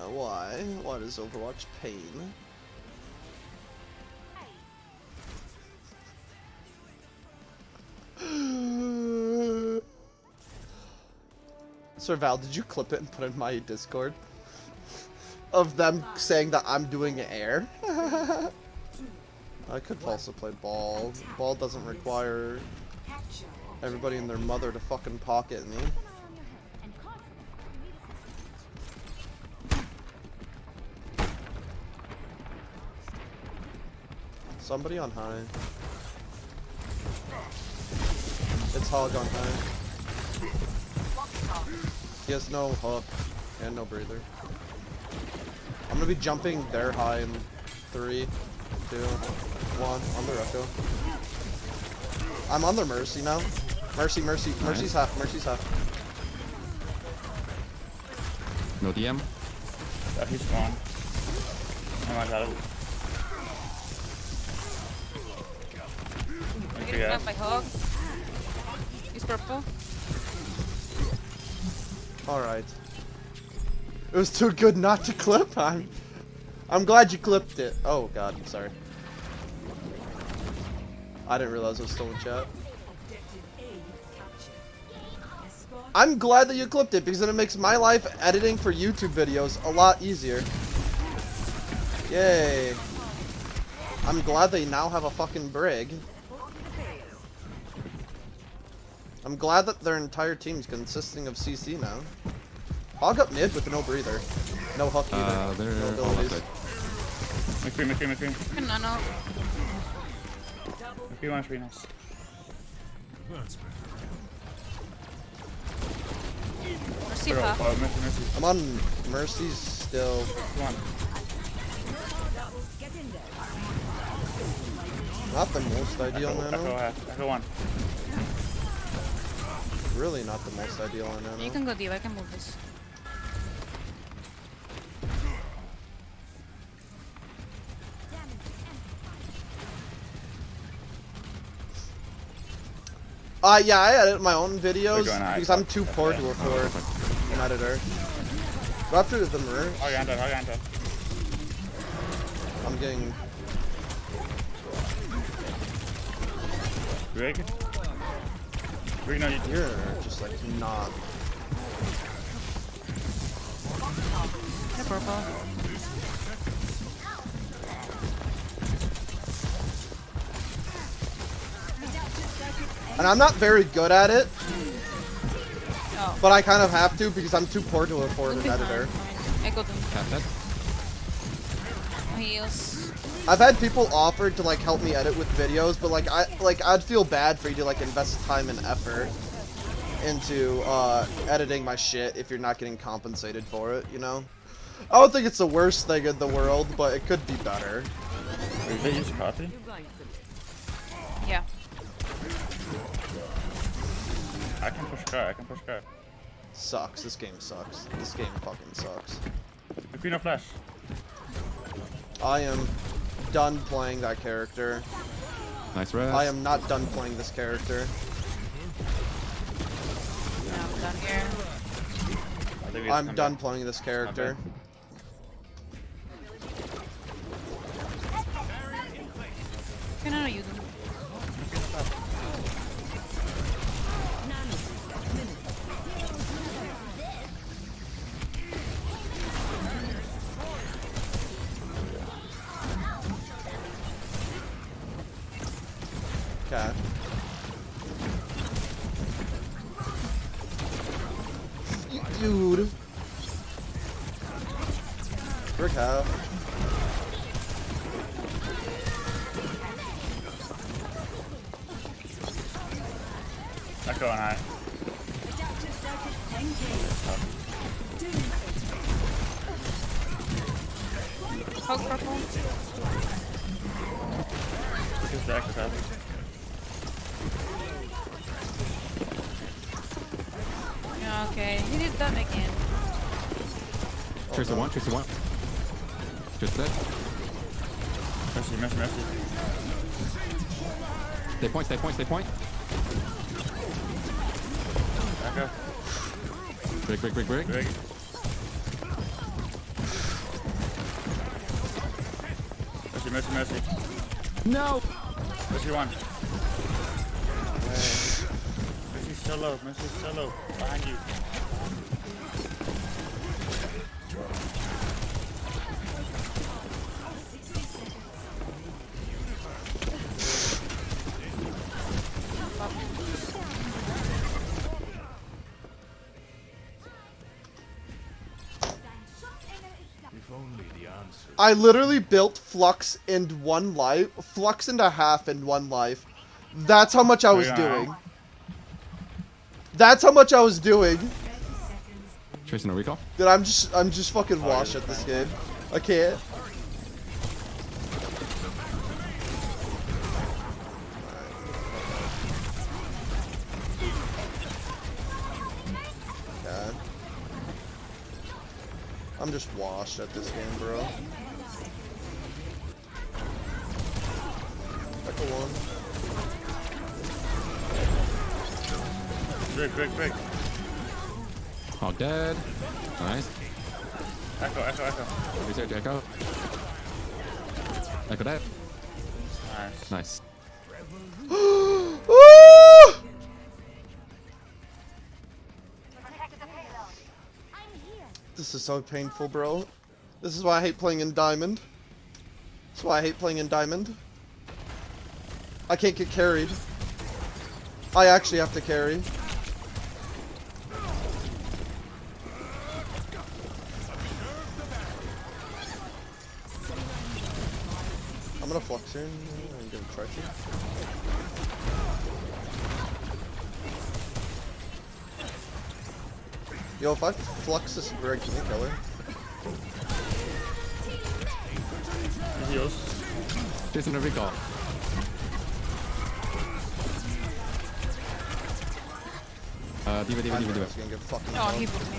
Why? Why does Overwatch pain? Sir Val, did you clip it and put it in my Discord? Of them saying that I'm doing air? I could also play ball. Ball doesn't require everybody and their mother to fucking pocket me. Somebody on high. It's Hog on high. He has no hook and no breather. I'm gonna be jumping their high in 3, 2, 1 on their echo. I'm on their Mercy now. Mercy. Mercy's half. No DM. Yeah, he's gone. Oh my god. I'm getting flanked by Hog. He's purple. Alright. It was too good not to clip. I'm glad you clipped it. Oh god, I'm sorry. I didn't realize it was still in chat. I'm glad that you clipped it because then it makes my life editing for YouTube videos a lot easier. Yay. I'm glad they now have a fucking brig. I'm glad that their entire team's consisting of CC now. Hog up mid with no breather. No hook either. No abilities. McCree. Nano. McCree wants Venus. Mercy half. Mercy. I'm on Mercy's still. Come on. Not the most ideal nano. Echo one. Really not the most ideal on nano. You can go deep, I can move this. Yeah, I edit my own videos because I'm too poor to afford an editor. Go after the mirror. Hog. I'm getting... Greg? Greg, no, You're just like not... They're purple. And I'm not very good at it, Oh. but I kind of have to because I'm too poor to afford an editor. I got them. Cat dead. Heals. I've had people offer to like help me edit with videos, but I'd feel bad for you to like invest time and effort into editing my shit if you're not getting compensated for it, you know? I don't think it's the worst thing in the world, but it could be better. Did they use coffee? Yeah. I can push car. Sucks. This game sucks. This game fucking sucks. McCree, no flash. I am done playing that character. Nice res. I am not done playing this character. Yeah, I'm done here. I'm done playing this character. Can I use them? Okay. Dude. Brick half. Echo on high. Hog purple. Just the echo copy. Yeah, okay. He did that again. Tracer one. Just dead. Mercy. Stay point. Echo. Break. Greg. Mercy, mercy. No! Mercy one. Mercy's so low, Mercy's so low. Behind you. I literally built Flux in 1 life. Flux and a half in 1 life. That's how much I was doing. That's how much I was doing. Chasing a recall. Dude, I'm just fucking washed at this game. I can't. Okay. I'm just washed at this game, bro. Echo one. Break. All dead. Nice. Echo. Research echo. Echo dead. Nice. Nice. This is so painful, bro. This is why I hate playing in Diamond. That's why I hate playing in Diamond. I can't get carried. I actually have to carry. I'm gonna flux here and get a try to. Yo, if I flux this Greg, can you kill her? He heals. Chasing a recall. Diva. He's gonna get fucking Oh, he put me.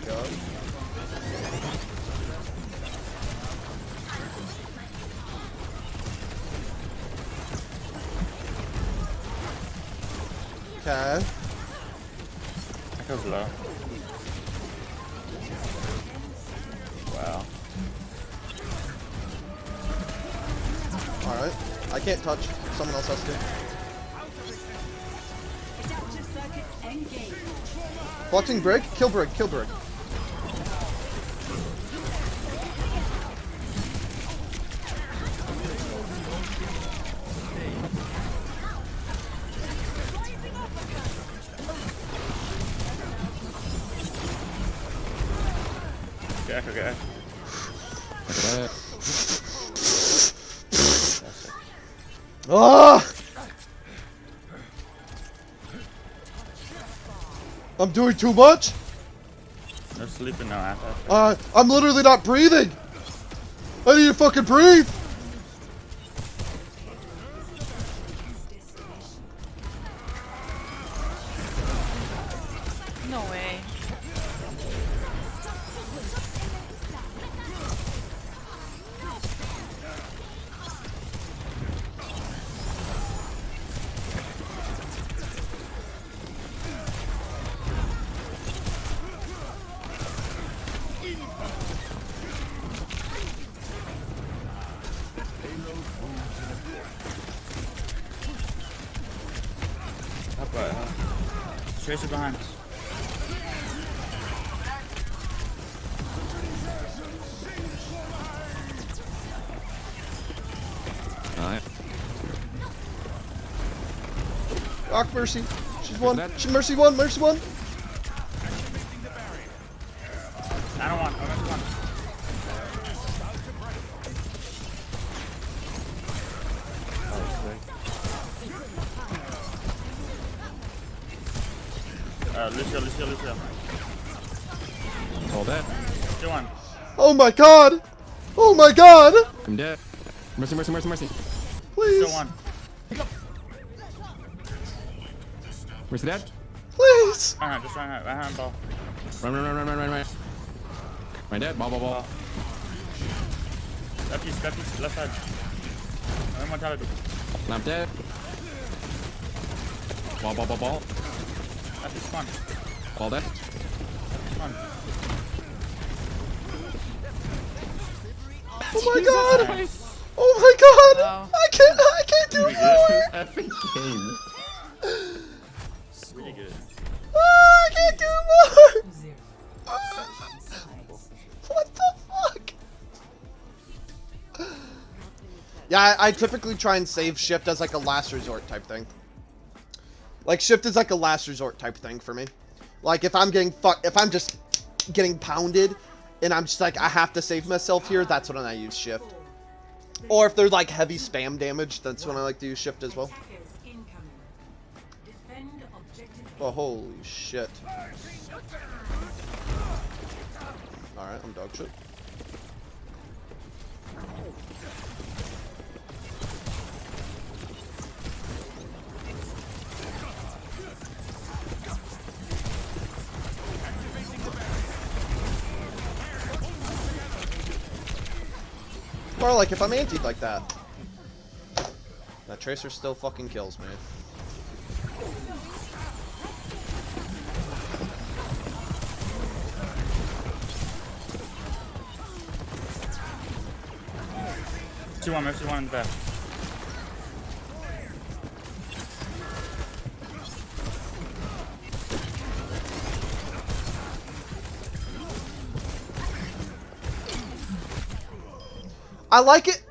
God. Okay. Echo's low. Wow. Alright. I can't touch. Someone else has to. Fluxing Brig? Kill Brig. Get Echo. Dead. Ah! I'm doing too much? No sleeping now after. I'm literally not breathing! I need to fucking breathe! No way. Up right. Tracer behind us. Alright. Rock Mercy. She's one. that? Mercy one. I don't want. Mercy one. Lucio. All dead. Still one. Oh my god! Oh my god! I'm dead. Mercy. Please! Still one. Mercy dead. Please! Just run out. Right hand ball. Run. My dead. Ball. Left piece, left side. I'm mortality. I'm dead. Ball. That's just fun. All dead. Fun. Oh my god! Nice. Oh my god! Wow. I can't do Pretty more! Epic game. Pretty good. I can't do more! What the fuck? Yeah, I typically try and save shift as like a last resort type thing. Like shift is like a last resort type thing for me. Like if I'm getting if I'm just getting pounded and I'm just like I have to save myself here, that's when I use shift. Or if there's like heavy spam damage, that's when I like to use shift as well. Oh, holy shit. Alright, I'm dog shit. Or like if I'm antied like that. That Tracer still fucking kills me. Two one in the back. I like it.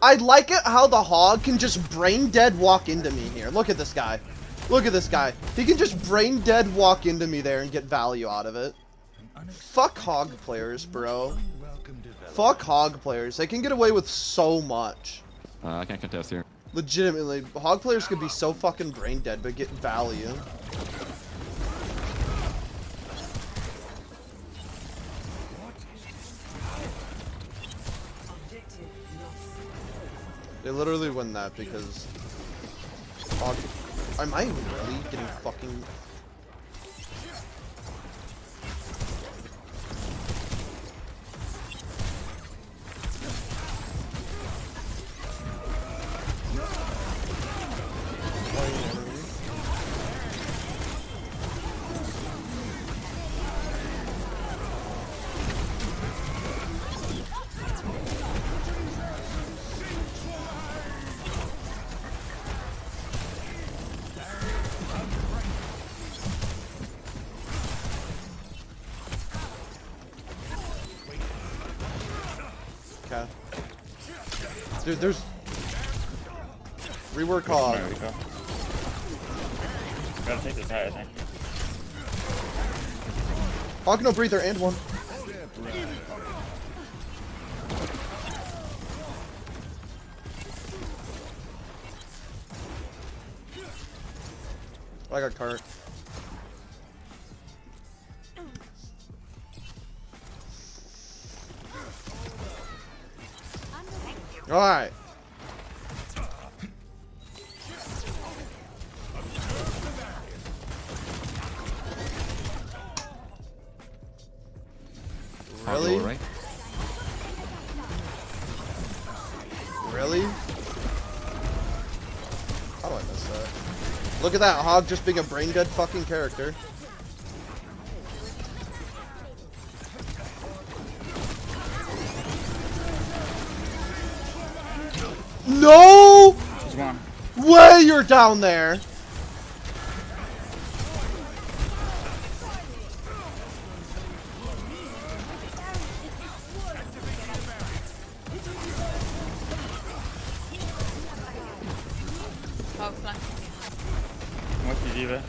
I like it how the hog can just brain dead walk into me here. Look at this guy. Look at this guy. He can just brain dead walk into me there and get value out of it. Fuck hog players, bro. Fuck hog players. They can get away with so much. I can't contest here. Legitimately, hog players could be so fucking brain dead but get value. They literally win that because hog. Am I really getting fucking? Okay. Dude, there's rework hog. There we go. Gotta take this high, I think. Hog no breather and one. I got cart. Alright. Really? Right? Really? How do I miss that? Look at that hog just being a brain dead fucking character. No He's one. way you're down there. Oh, flanking behind. What's the diva?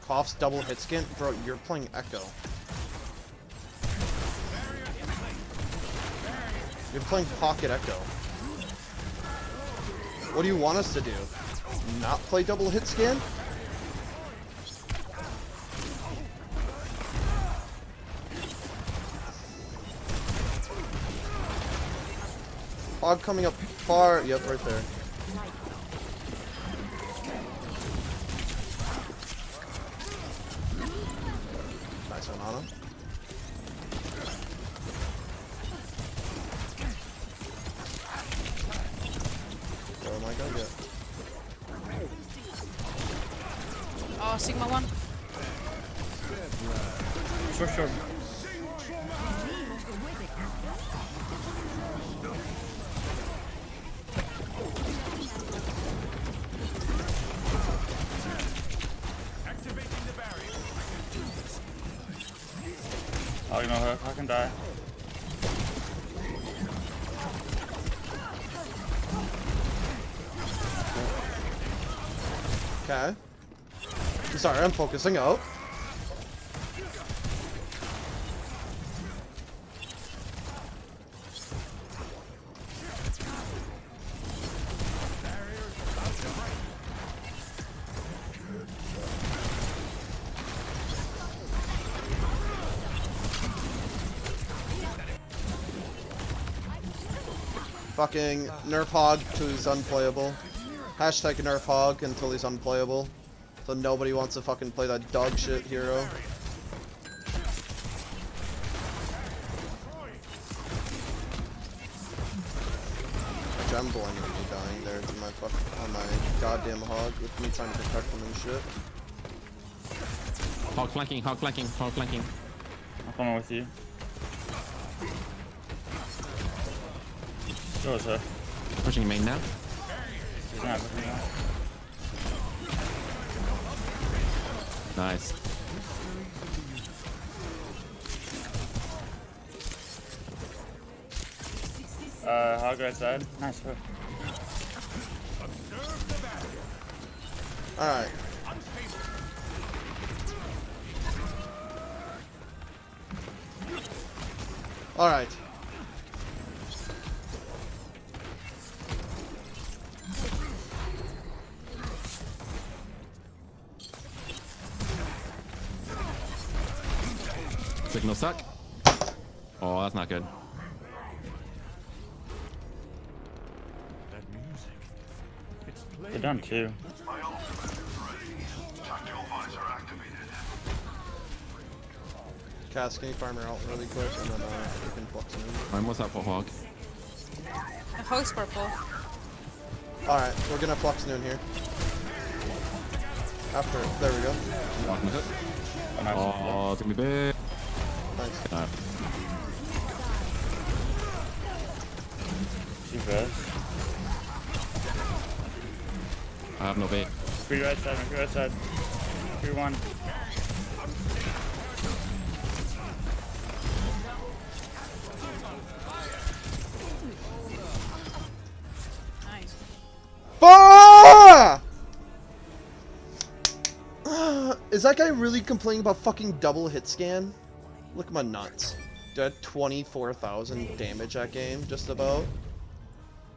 Cough's double hit skin? Bro, you're playing Echo. You're playing Pocket Echo. What do you want us to do? Not play double hit scan? Hog coming up far. Yep, right there. Nice one on him. Where am I gonna get? Oh, Sigma 1. Sure. Oh, you know her. I can die. Okay. Sorry, I'm focusing out. Fucking nerf hog till he's unplayable. Hashtag nerf hog until he's unplayable. So nobody wants to fucking play that dog shit hero. Actually, I'm blindly dying there to my on my goddamn hog with me trying to protect him and shit. Hog flanking, hog flanking, hog flanking. I'm coming with you. Go, sir. Pushing main now. He's not with me now. Nice. Hog right side. Nice hook. Alright. Alright. Signal suck. Oh, that's not good. They're done too. Cass, can you farm her out really quick and then you can flux him in. I'm what's up for hog? The hog's purple. Alright, we're gonna flux noon here. After, there we go. Walking with it. Oh, nice. Oh, it's gonna be big. Nice. She res. I have no bait. Free right side, free right side. 3-1. Nice. Ah! Is that guy really complaining about fucking double hit scan? Look at my nuts. Dude, I had 24,000 damage that game, just about.